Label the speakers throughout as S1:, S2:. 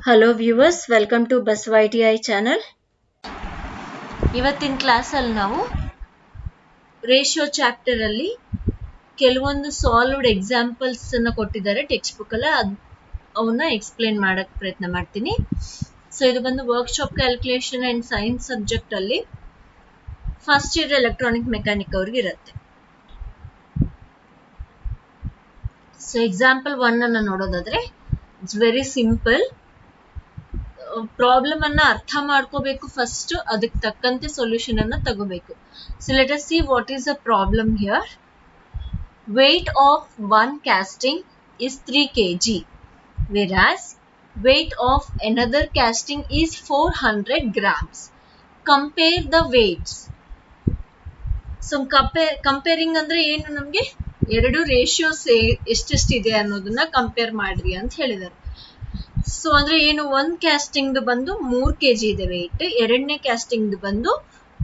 S1: Hello viewers, welcome to Basava ITI channel. ಇವತ್ತಿನ ಕ್ಲಾಸಲ್ಲಿ ನಾವು ರೇಷಿಯೋ ಚಾಪ್ಟರ್ ಅಲ್ಲಿ ಕೆಲವೊಂದು ಸಾಲ್ವ್ಡ್ ಎಕ್ಸಾಂಪಲ್ಸ್ ಅನ್ನ ಕೊಟ್ಟಿದ್ದಾರೆ ಟೆಕ್ಸ್ಟ್ ಬುಕ್ ಅಲ್ಲ, ಅವನ್ನ ಎಕ್ಸ್ಪ್ಲೇನ್ ಮಾಡಕ್ ಪ್ರಯತ್ನ ಮಾಡ್ತೀನಿ. ಸೊ ಇದು ಬಂದು workshop calculation and science subject ಅಲ್ಲಿ ಫಸ್ಟ್ ಇಯರ್ ಎಲೆಕ್ಟ್ರಾನಿಕ್ ಮೆಕ್ಯಾನಿಕ್ ಅವ್ರಿಗೆ ಇರುತ್ತೆ. ಸೊ ಎಕ್ಸಾಂಪಲ್ 1 ಅನ್ನ ನೋಡೋದಾದ್ರೆ ಇಟ್ಸ್ ವೆರಿ ಸಿಂಪಲ್. ಪ್ರಾಬ್ಲಮ್ ಅನ್ನ ಅರ್ಥ ಮಾಡ್ಕೋಬೇಕು ಫಸ್ಟ್, ಅದಕ್ಕೆ ತಕ್ಕಂತೆ ಸೊಲ್ಯೂಷನ್ ಅನ್ನ ತಗೋಬೇಕು. So let us see what is the problem here. weight of one casting is 3 kg whereas weight of another casting is 400 grams. Compare the weights. So comparing ಅಂದ್ರೆ ಏನು, ನಮ್ಗೆ ಎರಡು ರೇಷಿಯೋಸ್ ಎಷ್ಟೆಷ್ಟಿದೆ ಅನ್ನೋದನ್ನ ಕಂಪೇರ್ ಮಾಡ್ರಿ ಅಂತ ಹೇಳಿದ್ದಾರೆ. ಸೊ ಅಂದ್ರೆ ಏನು, ಒಂದ್ ಕ್ಯಾಸ್ಟಿಂಗ್ ಬಂದು 3 kg ಇದೆ ವೆಯ್ಟ್, ಎರಡನೇ ಕ್ಯಾಸ್ಟಿಂಗ್ ಬಂದು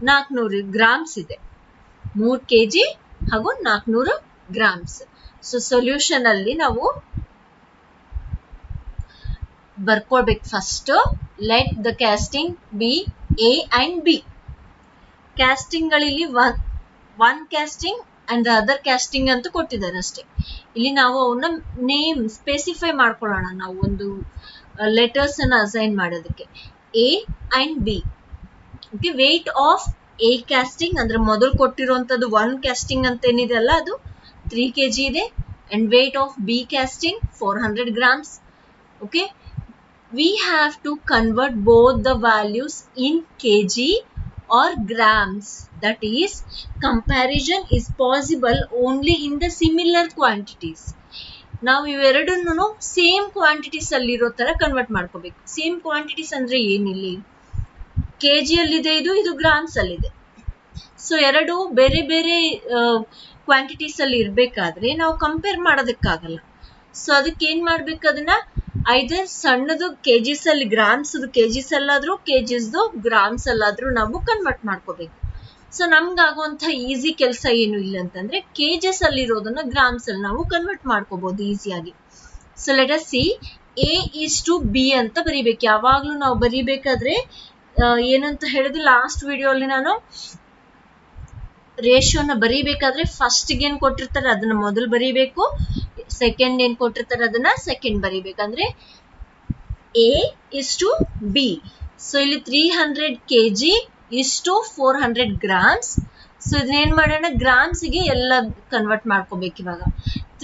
S1: 400 ಗ್ರಾಮ್ಸ್ ಇದೆ. 3 kg ಹಾಗೂ 400 ಗ್ರಾಮ್ಸ್. ಸೊ ಸೊಲ್ಯೂಷನ್ ಅಲ್ಲಿ ನಾವು ಬರ್ಕೊಳ್ಬೇಕು first. Let the casting B A and B. Casting ಗಳಲ್ಲಿ one casting and the other casting ಅಂತ ಕೊಟ್ಟಿದ್ದಾರೆ ಅಷ್ಟೇ. ಇಲ್ಲಿ ನಾವು ಅವನ್ನ ನೇಮ್ ಸ್ಪೆಸಿಫೈ ಮಾಡ್ಕೊಳ್ಳೋಣ, ನಾವು ಒಂದು ಲೆಟರ್ಸ್ ಅನ್ನ ಅಸೈನ್ ಮಾಡೋದಕ್ಕೆ. A and B. Okay, weight of A casting ಅಂದ್ರೆ ಮೊದಲು ಕೊಟ್ಟಿರುವಂತದ್ದು ಒನ್ ಕ್ಯಾಸ್ಟಿಂಗ್ ಅಂತ ಏನಿದೆ ಅಲ್ಲ, ಅದು 3 kg ಇದೆ. And weight of B casting 400 grams. Okay, we have to convert both the values in kg or grams. That is, comparison is possible only in the similar quantities. ನಾವು ಇವೆರಡನ್ನು same quantities ಅಲ್ಲಿ ಇರೋ ತರ convert ಮಾಡ್ಕೋಬೇಕು. Same quantities ಅಂದ್ರೆ ಏನಿಲ್ಲಿ, KG ಅಲ್ಲಿದೆ, ಇದು grams ಅಲ್ಲಿದೆ. ಸೊ ಎರಡು ಬೇರೆ ಬೇರೆ ಕ್ವಾಂಟಿಟೀಸ್ ಅಲ್ಲಿ ಇರ್ಬೇಕಾದ್ರೆ ನಾವು ಕಂಪೇರ್ ಮಾಡೋದಕ್ಕಾಗಲ್ಲ. ಸೊ ಅದಕ್ಕೆ ಏನ್ ಮಾಡ್ಬೇಕು, ಅದನ್ನ ಐದರ್ ಸಣ್ಣದು ಕೆಜಿಸ್ ಅಲ್ಲಿ ಗ್ರಾಮ್ಸ್ ಕೆಜಿಸ್ ಅಲ್ಲಾದ್ರೂ, ಕೆಜಿಸ್ ಗ್ರಾಮ್ಸ್ ಅಲ್ಲಾದ್ರೂ ನಾವು ಕನ್ವರ್ಟ್ ಮಾಡ್ಕೋಬೇಕು. ಸೊ ನಮ್ಗಾಗುವಂತ ಈಸಿ ಕೆಲಸ ಏನು ಇಲ್ಲ ಅಂತಂದ್ರೆ, ಕೆಜಿಸ್ ಅಲ್ಲಿ ಇರೋದನ್ನ ಗ್ರಾಮ್ಸ್ ಅಲ್ಲಿ ನಾವು ಕನ್ವರ್ಟ್ ಮಾಡ್ಕೋಬಹುದು ಈಸಿಯಾಗಿ. So let us see, A is to B ಅಂತ ಬರಿಬೇಕು. ಯಾವಾಗ್ಲೂ ನಾವು ಬರಿಬೇಕಾದ್ರೆ ಏನಂತ ಹೇಳಿದ್ರೆ, ಲಾಸ್ಟ್ ವಿಡಿಯೋ ಅಲ್ಲಿ ನಾನು ರೇಷಿಯೋನ ಬರೀಬೇಕಾದ್ರೆ ಫಸ್ಟ್ ಏನ್ ಕೊಟ್ಟಿರ್ತಾರೆ ಅದನ್ನ ಮೊದಲು ಬರೀಬೇಕು, ಸೆಕೆಂಡ್ ಏನ್ ಕೊಟ್ಟಿರ್ತಾರೆ ಅದನ್ನ ಸೆಕೆಂಡ್ ಬರೀಬೇಕಂದ್ರೆ A is to B. So ಇಲ್ಲಿ 300 kg is to 400 grams. So ಇದನ್ನೇನ್ ಮಾಡೋಣ, ಗ್ರಾಮ್ಸ್ ಗೆ ಎಲ್ಲ ಕನ್ವರ್ಟ್ ಮಾಡ್ಕೋಬೇಕು. ಇವಾಗ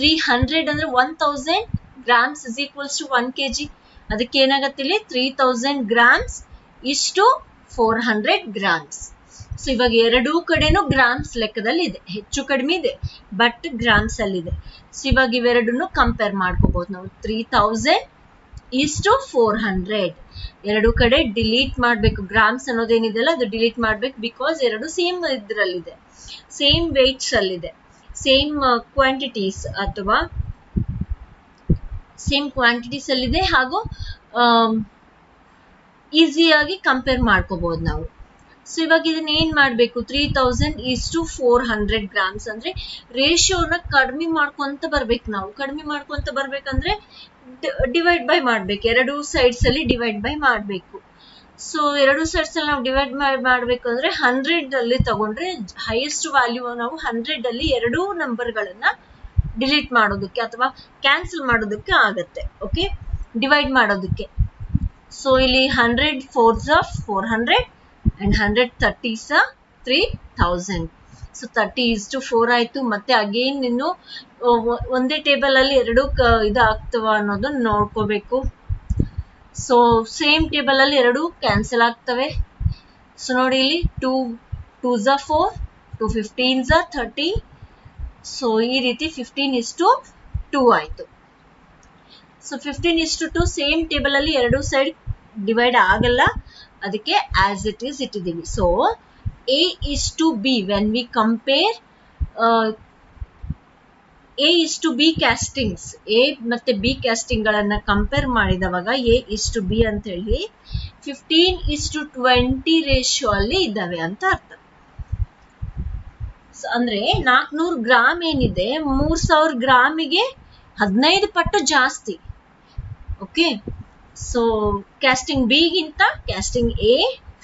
S1: 300 ಅಂದ್ರೆ 1000 grams is equals to 1 kg. ಅದಕ್ಕೆ ಏನಾಗತ್ತೆ, ಇಲ್ಲಿ 3000 grams is to 400 grams. So ಇವಾಗ ಎರಡೂ ಕಡೆನೂ ಗ್ರಾಮ್ಸ್ ಲೆಕ್ಕದಲ್ಲಿ ಇದೆ, ಹೆಚ್ಚು ಕಡಿಮೆ ಇದೆ, ಬಟ್ ಗ್ರಾಮ್ಸ್ ಅಲ್ಲಿ ಇದೆ. ಸೊ ಇವಾಗ ಇವೆರಡನ್ನು ಕಂಪೇರ್ ಮಾಡ್ಕೋಬಹುದು ನಾವು. 3000 ಈಸ್ ಟು 400 ಎರಡು ಕಡೆ ಡಿಲೀಟ್ ಮಾಡ್ಬೇಕು. ಗ್ರಾಮ್ಸ್ ಅನ್ನೋದೇನಿದೆಲ್ಲ ಅದು ಡಿಲೀಟ್ ಮಾಡ್ಬೇಕು, ಬಿಕಾಸ್ ಎರಡು ಸೇಮ್ ಇದ್ರಲ್ಲಿದೆ, ಸೇಮ್ ವೇಟ್ಸ್ ಅಲ್ಲಿದೆ, ಸೇಮ್ ಕ್ವಾಂಟಿಟೀಸ್ ಅಥವಾ ಸೇಮ್ ಕ್ವಾಂಟಿಟೀಸ್ ಅಲ್ಲಿದೆ, ಹಾಗೂ ಈಸಿಯಾಗಿ ಕಂಪೇರ್ ಮಾಡ್ಕೋಬಹುದು ನಾವು. ಸೊ ಇವಾಗ ಇದನ್ನ ಏನ್ ಮಾಡ್ಬೇಕು, 3000 ಈಸ್ ಟು 400 grams ಅಂದ್ರೆ ರೇಷಿಯೋನ ಕಡಿಮೆ ಮಾಡ್ಕೊಂತ ಬರ್ಬೇಕು. ನಾವು ಕಡಿಮೆ ಮಾಡ್ಕೊಂತ ಬರ್ಬೇಕಂದ್ರೆ ಡಿವೈಡ್ ಬೈ ಮಾಡ್ಬೇಕು, ಎರಡು ಸೈಡ್ಸ್ ಅಲ್ಲಿ ಡಿವೈಡ್ ಬೈ ಮಾಡ್ಬೇಕು. ಸೊ ಎರಡು ಸೈಡ್ಸ್ ಅಲ್ಲಿ ನಾವು ಡಿವೈಡ್ ಮಾಡ್ಬೇಕು ಅಂದ್ರೆ 100 ಅಲ್ಲಿ ತಗೊಂಡ್ರೆ ಹೈಯೆಸ್ಟ್ ವ್ಯಾಲ್ಯೂ ನಾವು 100 ಅಲ್ಲಿ ಎರಡೂ ನಂಬರ್ ಗಳನ್ನ ಡಿಲೀಟ್ ಮಾಡೋದಕ್ಕೆ ಅಥವಾ ಕ್ಯಾನ್ಸಲ್ ಮಾಡೋದಕ್ಕೆ ಆಗತ್ತೆ. ಓಕೆ, ಡಿವೈಡ್ ಮಾಡೋದಕ್ಕೆ. ಸೊ ಇಲ್ಲಿ 100 4s are 400 and 100 30s are 3000. So 30 is to 4 ಆಯ್ತು. ಮತ್ತೆ ಅಗೇನ್ ಇನ್ನು ಒಂದೇ ಟೇಬಲ್ ಅಲ್ಲಿ ಎರಡು ಇದಾಗ್ತವ ಅನ್ನೋದನ್ನ ನೋಡ್ಕೋಬೇಕು. ಸೊ ಸೇಮ್ ಟೇಬಲ್ ಅಲ್ಲಿ ಎರಡು ಕ್ಯಾನ್ಸಲ್ ಆಗ್ತವೆ. ಸೊ ನೋಡಿ, ಇಲ್ಲಿ 2s are 4, 2 15s are 30. So ಈ ರೀತಿ 15 is to 2 ಆಯ್ತು. So 15 is to 2 same table ಅಲ್ಲಿ ಎರಡು ಸೈಡ್ ಡಿವೈಡ್ ಆಗಲ್ಲ, ಅದಕ್ಕೆ ಆಸ್ ಇಟ್ ಈಸ್ ಇಟ್ಟಿದ್ದೀವಿ. So A is to B, when we compare A is to B castings, A ಮತ್ತೆ B casting ಗಳನ್ನ ಕಂಪೇರ್ ಮಾಡಿದವಾಗ ಎ ಇಸ್ ಟು ಬಿ ಅಂತ ಹೇಳಿ 15 is to 20 ರೇಷಿಯೋ ಅಲ್ಲಿ ಇದ್ದಾವೆ ಅಂತ ಅರ್ಥ. ಅಂದ್ರೆ 400 ಗ್ರಾಮ್ ಏನಿದೆ 3000 ಗ್ರಾಮಿಗೆ 15 ಪಟ್ಟು ಜಾಸ್ತಿ. ಓಕೆ, ಸೊ ಕ್ಯಾಸ್ಟಿಂಗ್ ಬಿ ಗಿಂತ ಕ್ಯಾಸ್ಟಿಂಗ್ ಎ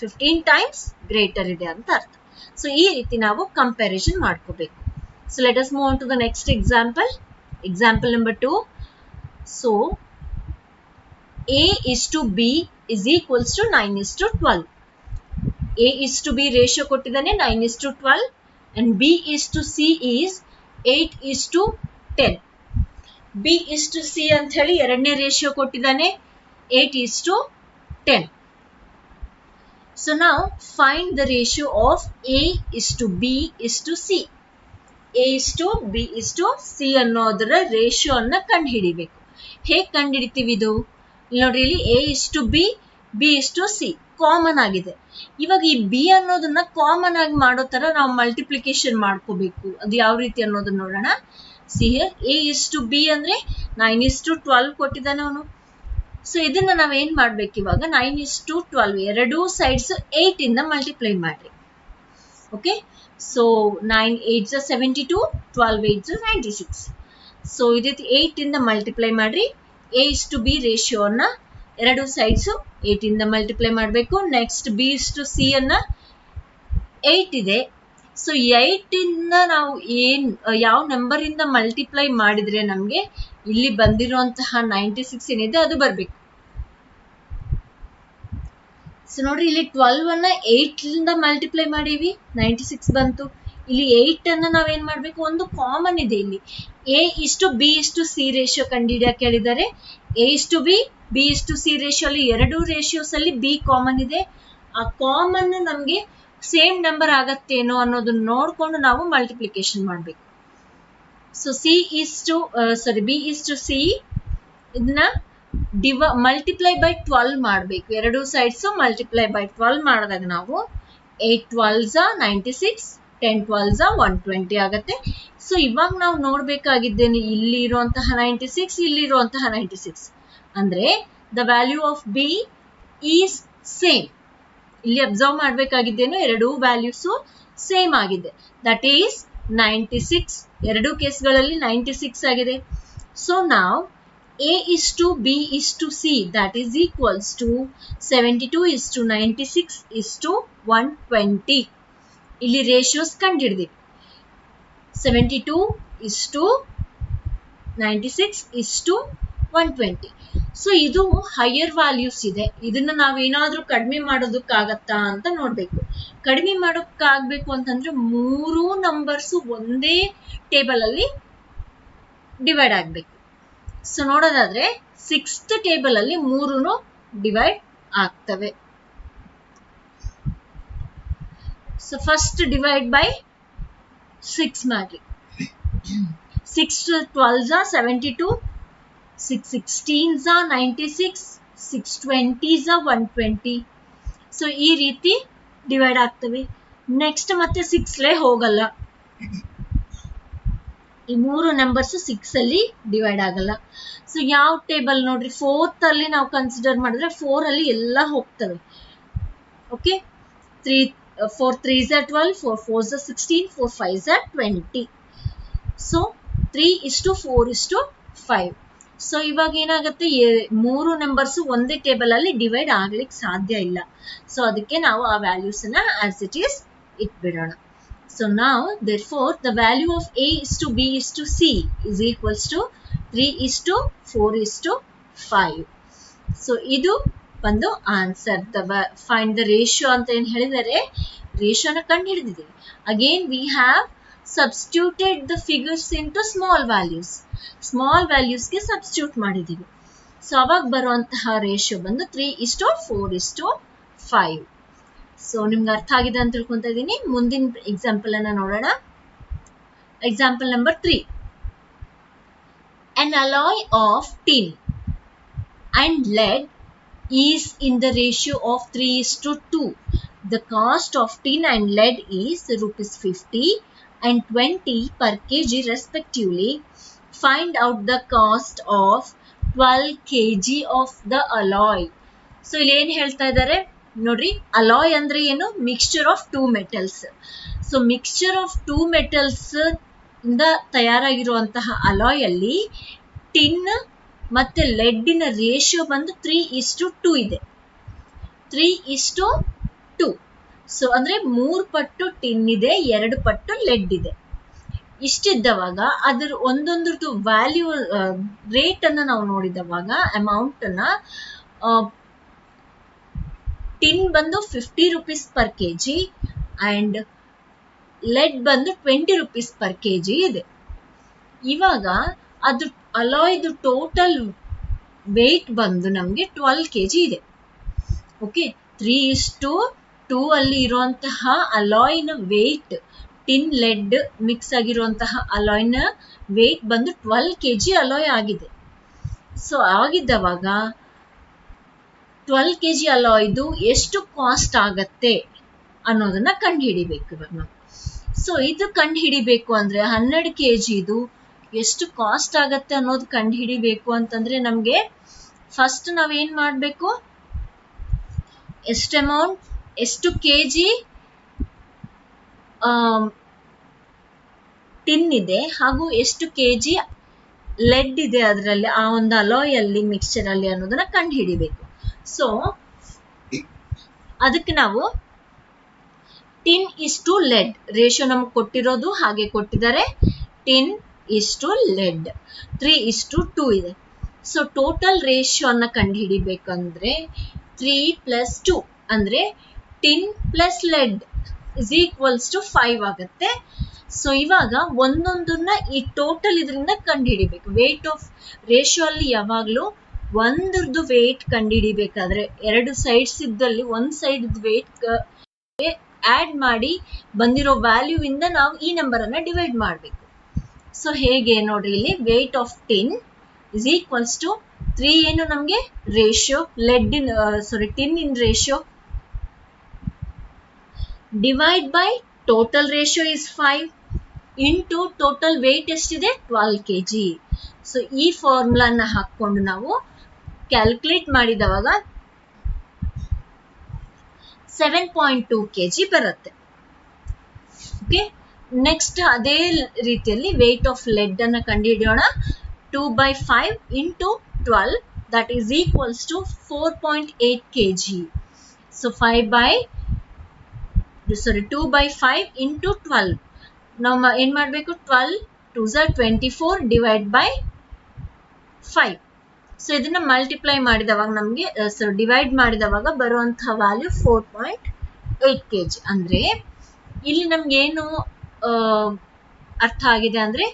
S1: 15 ಟೈಮ್ಸ್ ಗ್ರೇಟರ್ ಇದೆ ಅಂತ ಅರ್ಥ. ಸೊ ಈ ರೀತಿ ನಾವು ಕಂಪ್ಯಾರಿಸನ್ ಮಾಡ್ಕೋಬೇಕು. So let us move on to the next example. Example number 2. So A is to B is equals to 9 is to 12. A is to B ratio ಕೊಟ್ಟಿದ್ದಾನೆ 9 is to 12 and B is to C is 8 is to 10. B is to C ಅಂತ ಹೇಳಿ ಎರಡನೇ ratio ಕೊಟ್ಟಿದ್ದಾನೆ 8 is to 10. So now find the ratio of A is to B is to C. A is to B is to C ಅನ್ನೋದರ ratio ಅನ್ನ ಕಂಡುಹಿಡಿಬೇಕು. ಹೇಗೆ ಕಂಡುಹಿಡಿತೀವಿ ಇದು? ನೋಡ್ರಿ, ಇಲ್ಲಿ A is to B, B is to C common ಆಗಿದೆ. ಇವಾಗ ಈ ಬಿ ಅನ್ನೋದನ್ನ ಕಾಮನ್ ಆಗಿ ಮಾಡೋ ತರ ನಾವು ಮಲ್ಟಿಪ್ಲಿಕೇಶನ್ ಮಾಡ್ಕೋಬೇಕು. ಅದು ಯಾವ ರೀತಿ ಅನ್ನೋದನ್ನ ನೋಡೋಣ. See here A is to B ಅಂದ್ರೆ 9 is to 12 ಕೊಟ್ಟಿದ್ದಾನೆ ಅವನು. ಸೊ ಇದನ್ನ ನಾವ್ ಏನ್ ಮಾಡ್ಬೇಕು ಇವಾಗ? 9 is to 12 ಎರಡೂ ಸೈಡ್ಸ್ 8 ಇಂದ ಮಲ್ಟಿಪ್ಲೈ ಮಾಡ್ರಿ. Okay, so 9 8 72, 12 8 96. ಸೊ ಇದೇ 8 ಇಂದ ಮಲ್ಟಿಪ್ಲೈ ಮಾಡ್ರಿ. A is to B ratio ಅನ್ನ ಎರಡು ಸೈಡ್ಸ್ 8 ಇಂದ ಮಲ್ಟಿಪ್ಲೈ ಮಾಡಬೇಕು. Next B is to C ಅನ್ನ 8 ಇದೆ. ಸೊ 8 ಇಂದ ನಾವು ಯಾವ ನಂಬರ್ ಇಂದ ಮಲ್ಟಿಪ್ಲೈ ಮಾಡಿದ್ರೆ ನಮ್ಗೆ ಇಲ್ಲಿ ಬಂದಿರುವಂತಹ 96 ಏನಿದೆ ಅದು ಬರ್ಬೇಕು. ಸೊ ನೋಡ್ರಿ, ಇಲ್ಲಿ 12 ಅನ್ನ 8 ಇಂದ ಮಲ್ಟಿಪ್ಲೈ ಮಾಡೀವಿ, 96 ಬಂತು. ಇಲ್ಲಿ 8 ಅನ್ನ ನಾವೇನ್ ಮಾಡ್ಬೇಕು? ಒಂದು ಕಾಮನ್ ಇದೆ ಇಲ್ಲಿ. A is to B is to C ratio ಕಂಡುಹಿಡಿಯಕ್ಕೆ ಹೇಳಿದ್ದಾರೆ. A is to B, B is to C ratio ಅಲ್ಲಿ ಎರಡು ರೇಷಿಯೋಸ್ ಅಲ್ಲಿ B ಕಾಮನ್ ಇದೆ. ಆ ಕಾಮನ್ ನಮ್ಗೆ ಸೇಮ್ ನಂಬರ್ ಆಗತ್ತೇನೋ ಅನ್ನೋದನ್ನ ನೋಡ್ಕೊಂಡು ನಾವು ಮಲ್ಟಿಪ್ಲಿಕೇಶನ್ ಮಾಡ್ಬೇಕು. So B is to C ಇದನ್ನ ಮಲ್ಟಿಪ್ಲೈ ಬೈ 12 ಮಾಡ್ಬೇಕು. ಎರಡು ಸೈಡ್ಸ್ ಮಲ್ಟಿಪ್ಲೈ ಬೈ 12 ಮಾಡಿದಾಗ ನಾವು 8 12s 96, 10 12s 120 ಆಗತ್ತೆ. ಸೊ ಇವಾಗ ನಾವು ನೋಡ್ಬೇಕಾಗಿದ್ದೇನೆ ಇಲ್ಲಿ ಇರುವಂತಹ 96, ಇಲ್ಲಿ ಇರುವಂತಹ 96 ಅಂದ್ರೆ the value of B is same. ಇಲ್ಲಿ ಅಬ್ಸರ್ವ್ ಮಾಡ್ಬೇಕಾಗಿದ್ದೇನು, ಎರಡೂ ವ್ಯಾಲ್ಯೂಸ್ ಸೇಮ್ ಆಗಿದೆ. That is 96. ಎರಡು ಕೇಸ್ಗಳಲ್ಲಿ 96 ಆಗಿದೆ. ಸೊ ನಾವು A is to B is to C that is equals to 72 is to 96 is to 120. ಇಲ್ಲಿ ರೇಷಿಯೋಸ್ ಕಂಡುಹಿಡಿದಿವಿ. 72 is to 96 is to 120. So ಇದು higher values ಇದೆ. ಇದನ್ನ ನಾವೇನಾದ್ರೂ ಕಡಿಮೆ ಮಾಡೋದಕ್ಕಾಗತ್ತಾ ಅಂತ ನೋಡ್ಬೇಕು. ಕಡಿಮೆ ಮಾಡೋಕ್ಕಾಗಬೇಕು ಅಂತಂದ್ರೆ ಮೂರು ನಂಬರ್ಸ್ ಒಂದೇ ಟೇಬಲ್ ಅಲ್ಲಿ ಡಿವೈಡ್ ಆಗ್ಬೇಕು. ಸೊ ನೋಡೋದಾದ್ರೆ 6th ಟೇಬಲ್ ಅಲ್ಲಿ ಮೂರು ಡಿವೈಡ್ ಆಗ್ತವೆ. ಸೊ ಫಸ್ಟ್ ಡಿವೈಡ್ ಬೈ 6 ಮಾಡ್ರಿ. 6 12s 72, 6 16s 96, 6 20s 120. ಸೊ ಈ ರೀತಿ ಡಿವೈಡ್ ಆಗ್ತವೆ. ನೆಕ್ಸ್ಟ್ ಮತ್ತೆ 6ಲೇ ಹೋಗಲ್ಲ. ಈ ಮೂರು ನಂಬರ್ಸ್ 6 ಅಲ್ಲಿ ಡಿವೈಡ್ ಆಗಲ್ಲ. ಸೊ ಯಾವ ಟೇಬಲ್ ನೋಡ್ರಿ, 4th ಅಲ್ಲಿ ನಾವು ಕನ್ಸಿಡರ್ ಮಾಡಿದ್ರೆ 4 ಅಲ್ಲಿ ಎಲ್ಲ ಹೋಗ್ತವೆ. Okay, 4 3s 12, 4 4s 16, 4 5s 20. So 3 is to 4 is to 5. So ಇವಾಗ ಏನಾಗುತ್ತೆ, ಮೂರು ನಂಬರ್ಸ್ ಒಂದೇ ಟೇಬಲ್ ಅಲ್ಲಿ ಡಿವೈಡ್ ಆಗ್ಲಿಕ್ಕೆ ಸಾಧ್ಯ ಇಲ್ಲ. ಸೊ ಅದಕ್ಕೆ ನಾವು ಆ ವ್ಯಾಲ್ಯೂಸ್ ಅನ್ನ ಆಸ್ ಇಟ್ ಈಸ್ ಇಟ್ಬಿಡೋಣ. So now therefore the value of A is to B is to C is equals to 3 is to 4 is to 5. So ಇದು ಒಂದು ಆನ್ಸರ್. ಫೈಂಡ್ ದ ರೇಷಿಯೋ ಅಂತ ಏನ್ ಹೇಳಿದರೆ ರೇಷಿಯೋನ ಕಂಡು ಹಿಡಿದಿದ್ದೀವಿ. Again we have substituted the figures into small values. Small ವ್ಯಾಲ್ಯೂಸ್ಗೆ substitute ಮಾಡಿದ್ದೀವಿ. ಸೊ ಅವಾಗ ಬರುವಂತಹ ರೇಷಿಯೋ ಬಂದು 3 is to 4 is to 5. So ನಿಮ್ಗೆ ಅರ್ಥ ಆಗಿದೆ ಅಂತ ತಿಳ್ಕೊಂತ ಇದ್ದೀನಿ. ಮುಂದಿನ ಎಕ್ಸಾಂಪಲ್ ಅನ್ನ ನೋಡೋಣ. Example number 3. An alloy of tin and lead is in the ratio of 3 is to 2. The cost of tin and lead is rupees 50 and 20 per kg respectively. Find out the cost of 12 kg of the alloy. So ಇಲ್ಲಿ ಏನ್ ಹೇಳ್ತಾ ಇದ್ದಾರೆ ನೋಡ್ರಿ, alloy ಅಂದ್ರೆ ಏನು? Mixture of two metals. So mixture of two metals ಇಂದ ತಯಾರಾಗಿರುವಂತಹ alloy ಅಲ್ಲಿ tin ಮತ್ತೆ ಲೆಡ್ಡಿನ ರೇಷಿಯೋ ಬಂದು 3:2 ಇದೆ. 3:2. ಸೊ ಅಂದ್ರೆ 3 ಪಟ್ಟು ಟಿನ್ ಇದೆ, 2 ಪಟ್ಟು ಲೆಡ್ ಇದೆ. ಇಷ್ಟಿದ್ದವಾಗ ಅದ್ರ ಒಂದೊಂದ್ರದ್ದು ವ್ಯಾಲ್ಯೂ ರೇಟ್ ಅನ್ನ ನಾವು ನೋಡಿದವಾಗ ಅಮೌಂಟ್ ಅನ್ನ ಟಿನ್ ಬಂದು 50 rupees per kg and lead ಬಂದು 20 rupees per kg ಇದೆ. ಇವಾಗ ಅದು ಅಲಾಯ್ದು ಟೋಟಲ್ ವೇಟ್ ಬಂದು ನಮ್ಗೆ 12 kg ಇದೆ. ಓಕೆ, 3:2 ಅಲ್ಲಿ ಇರುವಂತಹ ಅಲಾಯ್ನ ವೇಟ್, ಟಿನ್ ಲೆಡ್ ಮಿಕ್ಸ್ ಆಗಿರುವಂತಹ ಅಲಾಯ್ನ ವೇಟ್ ಬಂದು 12 kg ಅಲಾಯ್ ಆಗಿದೆ. ಸೊ ಆಗಿದ್ದವಾಗ 12 kg ಅಲಾಯ್ದು ಎಷ್ಟು ಕಾಸ್ಟ್ ಆಗತ್ತೆ ಅನ್ನೋದನ್ನ ಕಂಡು ಹಿಡಿಬೇಕು ಇವಾಗ ನಾವು. ಸೊ ಇದು ಕಂಡು ಹಿಡಿಬೇಕು ಅಂದ್ರೆ 12 kg ಇದು ಎಷ್ಟು ಕಾಸ್ಟ್ ಆಗತ್ತೆ ಅನ್ನೋದು ಕಂಡು ಹಿಡಿಬೇಕು ಅಂತಂದ್ರೆ ನಮ್ಗೆ ಫಸ್ಟ್ ನಾವೇನ್ ಮಾಡ್ಬೇಕು, ಎಷ್ಟು kg ಟಿನ್ ಇದೆ ಹಾಗೂ ಎಷ್ಟು kg ಲೆಡ್ ಇದೆ ಅದರಲ್ಲಿ, ಆ ಒಂದು ಅಲಾಯ್ ಅಲ್ಲಿ ಮಿಕ್ಸ್ಚರ್ ಅಲ್ಲಿ ಅನ್ನೋದನ್ನ ಕಂಡು ಹಿಡಿಬೇಕು. ಸೊ ಅದಕ್ಕೆ ನಾವು ಟಿನ್ ಇಸ್ಟು ಲೆಡ್ ರೇಷಿಯೋ ನಮ್ಗೆ ಕೊಟ್ಟಿರೋದು ಹಾಗೆ ಕೊಟ್ಟಿದ್ದಾರೆ. ಟಿನ್ ಇಸ್ಟು ಲೆಡ್ 3:2 ಇದೆ. ಸೊ ಟೋಟಲ್ ರೇಷಿಯೋ ಅನ್ನ ಕಂಡು ಹಿಡಿಬೇಕಂದ್ರೆ 3+2 ಅಂದ್ರೆ tin plus lead is equals to 5 ಆಗುತ್ತೆ. ಸೊ ಇವಾಗ ಒಂದೊಂದನ್ನ ಈ ಟೋಟಲ್ ಇದರಿಂದ ಕಂಡು ಹಿಡಿಬೇಕು. ವೇಟ್ ಆಫ್ ರೇಷಿಯೋ ಅಲ್ಲಿ ಯಾವಾಗ್ಲೂ ಒಂದ್ರದ್ದು ವೇಟ್ ಕಂಡು ಹಿಡಿಬೇಕಾದ್ರೆ 2 ಸೈಡ್ಸ್ ಇದ್ದಲ್ಲಿ ಒಂದ್ ಸೈಡ್ ವೇಟ್ ಆಡ್ ಮಾಡಿ ಬಂದಿರೋ ವ್ಯಾಲ್ಯೂ ಇಂದ ನಾವು ಈ ನಂಬರ್ ಅನ್ನ ಡಿವೈಡ್ ಮಾಡಬೇಕು. ಸೊ ಹೇಗೆ ನೋಡ್ರಿ, ಇಲ್ಲಿ weight of tin is equals to 3 ಏನು ನಮ್ಗೆ ratio tin in ratio divide by total ratio is 5 into total weight ಎಷ್ಟಿದೆ 12 kg. ಸೊ ಈ ಫಾರ್ಮುಲಾನ ಹಾಕೊಂಡು ನಾವು ಕ್ಯಾಲ್ಕುಲೇಟ್ ಮಾಡಿದವಾಗ 7.2 kg ಬರುತ್ತೆ. ಓಕೆ, ನೆಕ್ಸ್ಟ್ ಅದೇ ರೀತಿಯಲ್ಲಿ ವೇಟ್ ಆಫ್ ಲೆಡ್ ಅನ್ನ ಕಂಡುಹಿಡಿಯೋಣ. 2/5 into 12 that is equals to 4.8 kg. So 2/5 into 12 ನಾವು ಏನ್ ಮಾಡ್ಬೇಕು, 12 2s are 24 divide by 5. So ಇದನ್ನ ಮಲ್ಟಿಪ್ಲೈ ಮಾಡಿದವಾಗ ನಮ್ಗೆ ಡಿವೈಡ್ ಮಾಡಿದವಾಗ ಬರುವಂತಹ ವ್ಯಾಲ್ಯೂ 4.8 kg. ಅಂದ್ರೆ ಇಲ್ಲಿ ನಮ್ಗೆ ಏನು ಅರ್ಥ ಆಗಿದೆ ಅಂದ್ರೆ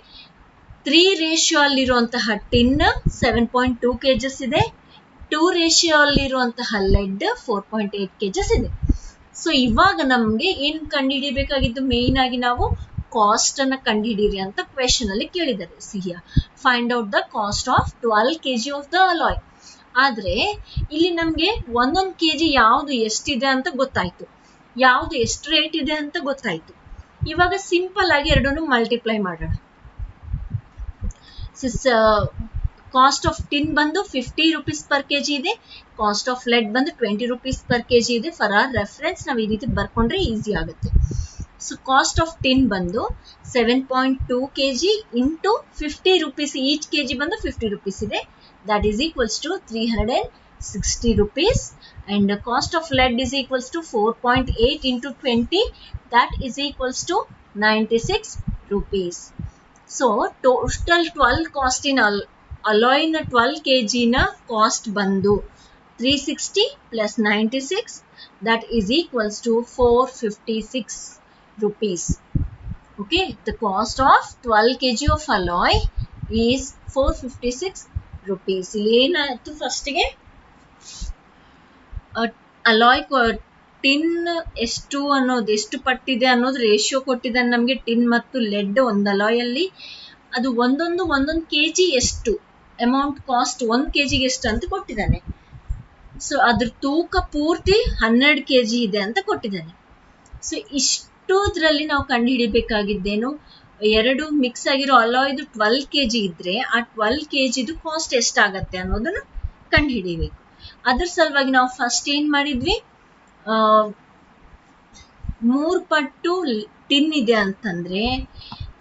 S1: 3 ರೇಷಿಯೋ ಅಲ್ಲಿರುವಂತಹ ಟಿನ್ 7.2 kg ಇದೆ, 2 ರೇಷಿಯೋ ಅಲ್ಲಿರುವಂತಹ ಲೆಡ್ 4.8 kg ಇದೆ. ಸೊ ಇವಾಗ ನಮ್ಗೆ ಏನ್ ಕಂಡುಹಿಡಿಬೇಕಾಗಿದ್ದು, ಮೇನ್ ಆಗಿ ನಾವು ಕಾಸ್ಟ್ ಅನ್ನ ಕಂಡುಹಿಡಿಯಿರಿ ಅಂತ ಕ್ವೆಶನ್ ಅಲ್ಲಿ ಕೇಳಿದ್ದಾರೆ. ಸಿಹಿಯ find out the cost of 12 kg of the alloy. ಆದ್ರೆ ಇಲ್ಲಿ ನಮ್ಗೆ ಒಂದೊಂದು ಕೆಜಿ ಯಾವ್ದು ಎಷ್ಟಿದೆ ಅಂತ ಗೊತ್ತಾಯ್ತು, ಯಾವ್ದು ಎಷ್ಟು ರೇಟ್ ಇದೆ ಅಂತ ಗೊತ್ತಾಯ್ತು. ಇವಾಗ ಸಿಂಪಲ್ ಆಗಿ ಎರಡನ್ನು ಮಲ್ಟಿಪ್ಲೈ ಮಾಡೋಣ. ಕಾಸ್ಟ್ ಆಫ್ ಟಿನ್ ಬಂದು 50 rupees per kg ಇದೆ, ಕಾಸ್ಟ್ ಆಫ್ ಲೆಡ್ ಬಂದು 20 rupees per kg ಇದೆ. ಫಾರ್ ಆರ್ ರೆಫರೆನ್ಸ್ ನಾವು ಈ ರೀತಿ ಬರ್ಕೊಂಡ್ರೆ ಈಸಿ ಆಗುತ್ತೆ. ಸೊ ಕಾಸ್ಟ್ ಆಫ್ ಟಿನ್ ಬಂದು 7.2 kg into 50 rupees, each KG ಬಂದು 50 rupees ಇದೆ, that is equals to 360 rupees. And the cost of lead is equals to 4.8 into 20, that is equals to 96 rupees. So total 12 cost in alloy na 12 kg na cost bandu 360 plus 96, that is equals to 456 rupees. Okay, the cost of 12 kg of alloy is 456 rupees. Ilena first ge alloy tin ಎಷ್ಟು ಅನ್ನೋದು, ಎಷ್ಟು ಪಟ್ಟಿದೆ ಅನ್ನೋದು ratio ಕೊಟ್ಟಿದ್ದಾನೆ ನಮಗೆ. Tin ಮತ್ತು LED ಒಂದು alloy ಅಲ್ಲಿ ಅದು ಒಂದೊಂದು ಕೆಜಿ ಎಷ್ಟು ಅಮೌಂಟ್ ಕಾಸ್ಟ್, 1 kgಗೆ ಎಷ್ಟು ಅಂತ ಕೊಟ್ಟಿದ್ದಾನೆ. ಸೊ ಅದ್ರ ತೂಕ ಪೂರ್ತಿ 12 kg ಇದೆ ಅಂತ ಕೊಟ್ಟಿದ್ದಾನೆ. ಸೊ ಇಷ್ಟುದ್ರಲ್ಲಿ ನಾವು ಕಂಡು ಹಿಡಿಬೇಕಾಗಿದ್ದೇನು, ಎರಡು ಮಿಕ್ಸ್ ಆಗಿರೋ ಅಲಾಯ್ದು 12 kg ಇದ್ರೆ ಆ 12 kgದು ಕಾಸ್ಟ್ ಎಷ್ಟಾಗತ್ತೆ ಅನ್ನೋದನ್ನ ಕಂಡು ಹಿಡಿಬೇಕು. ಅದ್ರ ಸಲುವಾಗಿ ನಾವು ಫಸ್ಟ್ ಏನ್ ಮಾಡಿದ್ವಿ, 3 ಪಟ್ಟು ಟಿನ್ ಇದೆ ಅಂತಂದ್ರೆ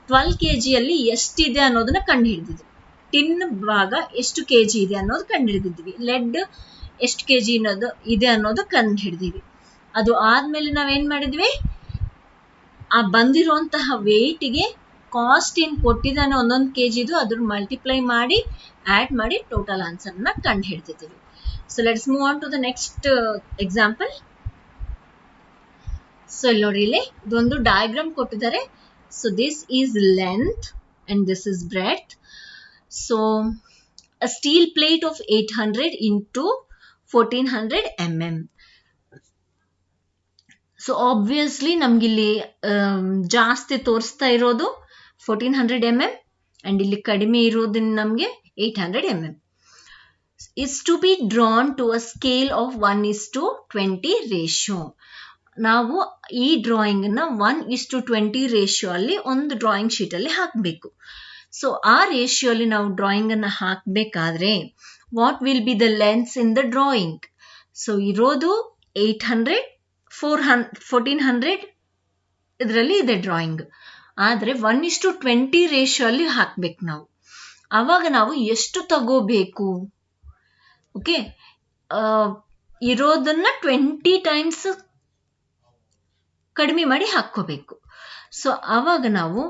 S1: 12 kg ಅಲ್ಲಿ ಎಷ್ಟಿದೆ ಅನ್ನೋದನ್ನ ಕಂಡು ಹಿಡಿದಿದ್ವಿ. ಟಿನ್ ಭಾಗ ಎಷ್ಟು ಕೆಜಿ ಇದೆ ಅನ್ನೋದು ಕಂಡುಹಿಡಿದಿದ್ವಿ, ಲೆಡ್ ಎಷ್ಟು ಕೆಜಿ ಅನ್ನೋದು ಇದೆ ಅನ್ನೋದು ಕಂಡುಹಿಡಿದಿವಿ. ಅದು ಆದ್ಮೇಲೆ ನಾವೇನ್ ಮಾಡಿದ್ವಿ, ಆ ಬಂದಿರುವಂತಹ ವೇಟ್ಗೆ ಕಾಸ್ಟ್ ಏನ್ ಕೊಟ್ಟಿದ್ದಾನೆ ಒಂದೊಂದು ಕೆಜಿದು ಅದ್ರ ಮಲ್ಟಿಪ್ಲೈ ಮಾಡಿ ಆಡ್ ಮಾಡಿ ಟೋಟಲ್ ಆನ್ಸರ್ ನ ಕಂಡು ಹಿಡ್ತಿದ್ದೀವಿ. So let's move on to the next example. So ಇಲ್ಲಿ ನೋಡಿ, ಇಲ್ಲಿ ಇದೊಂದು ಡಯಾಗ್ರಾಮ್ ಕೊಟ್ಟಿದ್ದಾರೆ. So this is length and this is breadth. So a steel plate of 800 into 1400 mm. So obviously ನಮ್ಗಿಲ್ಲಿ ಜಾಸ್ತಿ ತೋರಿಸ್ತಾ ಇರೋದು 1400 mm ಅಂಡ್ ಇಲ್ಲಿ ಕಡಿಮೆ ಇರೋದ್ರಿಂದ ನಮಗೆ 800 mm. is to be drawn to a scale of 1:20 ratio. ನಾವು ಈ ಡ್ರಾಯಿಂಗ್ ನ 1:20 ರೇಷಿಯೋ ಅಲ್ಲಿ ಒಂದು ಡ್ರಾಯಿಂಗ್ ಶೀಟ್ ಅಲ್ಲಿ ಹಾಕಬೇಕು. ಸೊ ಆ ರೇಷಿಯೋ ಅಲ್ಲಿ ನಾವು ಡ್ರಾಯಿಂಗ್ ಅನ್ನ ಹಾಕಬೇಕಾದ್ರೆ what will be the length in the drawing? So ಇರೋದು 800, 1400 ಇದರಲ್ಲಿ ಇದೆ ಡ್ರಾಯಿಂಗ್. ಆದ್ರೆ 1:20 ರೇಷಿಯೋ ಅಲ್ಲಿ ಹಾಕ್ಬೇಕು ನಾವು. ಅವಾಗ ನಾವು ಎಷ್ಟು ತಗೋಬೇಕು? ಓಕೆ, ಇರೋದನ್ನ 20 ಟೈಮ್ಸ್ ಕಡಿಮೆ ಮಾಡಿ ಹಾಕೋಬೇಕು. ಸೊ ಅವಾಗ ನಾವು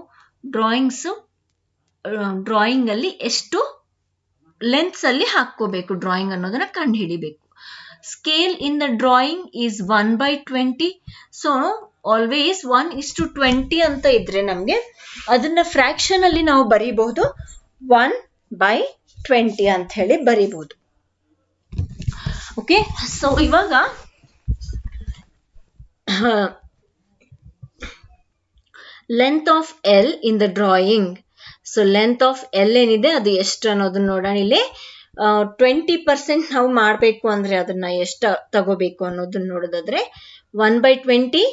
S1: ಡ್ರಾಯಿಂಗ್ ಅಲ್ಲಿ ಎಷ್ಟು ಲೆನ್ಸ್ ಅಲ್ಲಿ ಹಾಕೋಬೇಕು ಡ್ರಾಯಿಂಗ್ ಅನ್ನೋದನ್ನ ಕಂಡು ಹಿಡಿಬೇಕು. Scale in the drawing is 1/20. So always 1:20 ಅಂತ ಇದ್ರೆ ನಮ್ಗೆ ಅದನ್ನ ಫ್ರಾಕ್ಷನ್ ಅಲ್ಲಿ ನಾವು ಬರೀಬಹುದು, 1/20 ಅಂತ ಹೇಳಿ ಬರೀಬಹುದು. ಓಕೆ, ಸೊ ಇವಾಗ length of L in the drawing. So length of L ಏನಿದೆ ಅದು ಎಷ್ಟು ಅನ್ನೋದನ್ನ ನೋಡೋಣ. ಇಲ್ಲಿ 20% ನಾವು ಮಾಡಬೇಕು ಅಂದ್ರೆ ಅದನ್ನ ಎಷ್ಟು ತಗೋಬೇಕು ಅನ್ನೋದನ್ನ ನೋಡೋದಾದ್ರೆ 1/20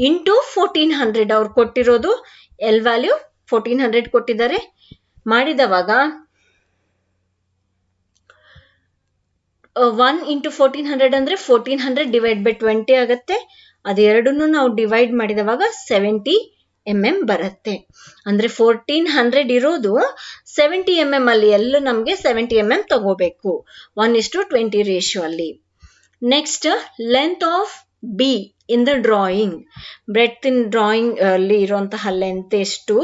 S1: ಇಂಟು 1400 ಅವ್ರು ಕೊಟ್ಟಿರೋದು ಎಲ್ ವ್ಯಾಲ್ಯೂ 1400 ಕೊಟ್ಟಿದ್ದಾರೆ. ಮಾಡಿದವಾಗ 1 ಇಂಟು 1400 ಅಂದ್ರೆ 1400 ಡಿವೈಡ್ ಬೈ 20 ಆಗುತ್ತೆ. ಅದೆರಡನ್ನು ನಾವು ಡಿವೈಡ್ ಮಾಡಿದವಾಗ 70 mm ಬರುತ್ತೆ. ಅಂದ್ರೆ 1400 ಇರೋದು 70 mm ಅಲ್ಲಿ ಎಲ್ಲ ನಮ್ಗೆ 70 mm ತಗೋಬೇಕು 1:20 ರೇಷಿಯೋ ಅಲ್ಲಿ. Next length of B in the drawing. Breadth in drawing ಅಲ್ಲಿ ಇರುವಂತಹ ಲೆಂತ್ ಎಷ್ಟು?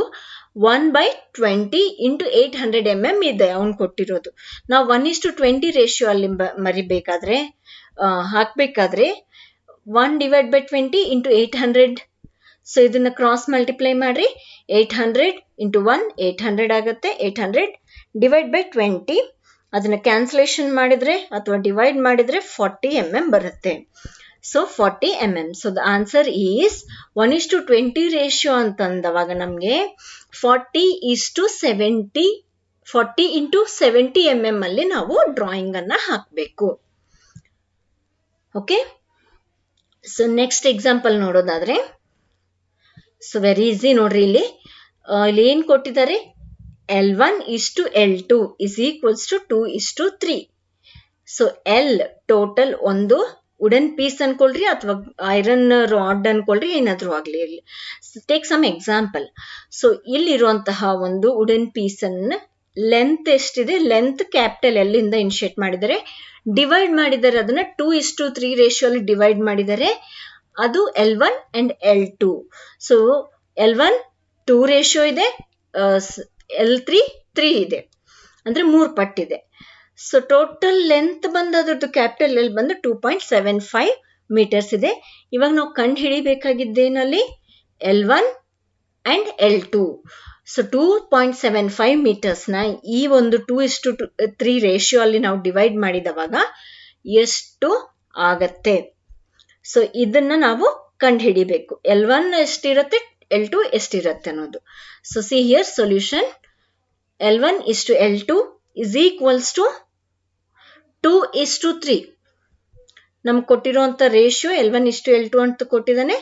S1: 1/20 ಇಂಟು 800 mm ಇದೆ ಅವನು ಕೊಟ್ಟಿರೋದು. ನಾವು 1:20 ರೇಷಿಯೋ ಅಲ್ಲಿ ಮರಿಬೇಕಾದ್ರೆ ಹಾಕ್ಬೇಕಾದ್ರೆ 1/20 ಇಂಟು 800. ಸೊ ಇದನ್ನ ಕ್ರಾಸ್ ಮಲ್ಟಿಪ್ಲೈ ಮಾಡ್ರಿ. 800 ಇಂಟು 1 800 ಆಗುತ್ತೆ. 800 ಡಿವೈಡ್ ಬೈ 20 ಅದನ್ನ ಕ್ಯಾನ್ಸಲೇಷನ್ ಮಾಡಿದ್ರೆ ಅಥವಾ ಡಿವೈಡ್ ಮಾಡಿದ್ರೆ 40 mm ಬರುತ್ತೆ. So 40 mm. So the answer is 1:20 ratio ಅಂತಂದವಾಗ ನಮ್ಗೆ 40:70 40 ಇಂಟು 70 mm ಅಲ್ಲಿ ನಾವು ಡ್ರಾಯಿಂಗ್ ಅನ್ನ ಹಾಕಬೇಕು. ಓಕೆ, ಸೊ ನೆಕ್ಸ್ಟ್ ಎಕ್ಸಾಂಪಲ್ ನೋಡೋದಾದ್ರೆ, ಸೊ ವೆರಿ ಈಸಿ ನೋಡ್ರಿ. ಇಲ್ಲಿ ಏನ್ ಕೊಟ್ಟಿದ್ದಾರೆ? L1:L2 is equals to 2:3. So L total ಒಂದು ವುಡನ್ ಪೀಸ್ ಅನ್ಕೊಳ್ರಿ ಅಥವಾ ಐರನ್ ರಾಡ್ ಅನ್ಕೊಳ್ರಿ, ಏನಾದ್ರೂ ಆಗ್ಲಿ. Take some example. ಸೊ ಇಲ್ಲಿರುವಂತಹ ಒಂದು ವುಡನ್ ಪೀಸ್ ಅನ್ನ ಲೆಂತ್ ಎಷ್ಟಿದೆ? ಲೆಂತ್ ಕ್ಯಾಪಿಟಲ್ ಎಲ್ ಇಂದ ಇನಿಷಿಯೇಟ್ ಮಾಡಿದರೆ, ಡಿವೈಡ್ ಮಾಡಿದರೆ ಅದನ್ನ 2:3 ರೇಷಿಯೋ ಅಲ್ಲಿ ಡಿವೈಡ್ ಮಾಡಿದರೆ ಅದು L1 and L2. So L1 2 ratio ಇದೆ, L3 3 ಇದೆ, ಅಂದ್ರೆ 3 ಪಟ್ಟಿದೆ. ಸೊ ಟೋಟಲ್ ಲೆಂತ್ ಬಂದು ಅದ್ರದ್ದು ಕ್ಯಾಪಿಟಲ್ ಎಲ್ ಬಂದು 2.75 ಮೀಟರ್ಸ್ ಇದೆ. ಇವಾಗ ನಾವು ಕಂಡು ಹಿಡಿಬೇಕಾಗಿದ್ದೇನಲ್ಲಿ L1 ಅಂಡ್ L2. ಸೊ 2.75 ಮೀಟರ್ಸ್ನ ಈ ಒಂದು 2:3 ರೇಷಿಯೋ ಅಲ್ಲಿ ನಾವು ಡಿವೈಡ್ ಮಾಡಿದವಾಗ ಎಷ್ಟು ಆಗತ್ತೆ? ಸೊ ಇದನ್ನ ನಾವು ಕಂಡು ಹಿಡಿಬೇಕು. L1 ಎಷ್ಟಿರುತ್ತೆ, L2 ಎಷ್ಟಿರುತ್ತೆ ಅನ್ನೋದು. So see here solution. L1:L2 is equals to 2:3. ನಮ್ಗೆ ಕೊಟ್ಟಿರುವಂತ ರೇಷಿಯೋ L1:L2 ಅಂತ ಕೊಟ್ಟಿದ್ದಾನೆ,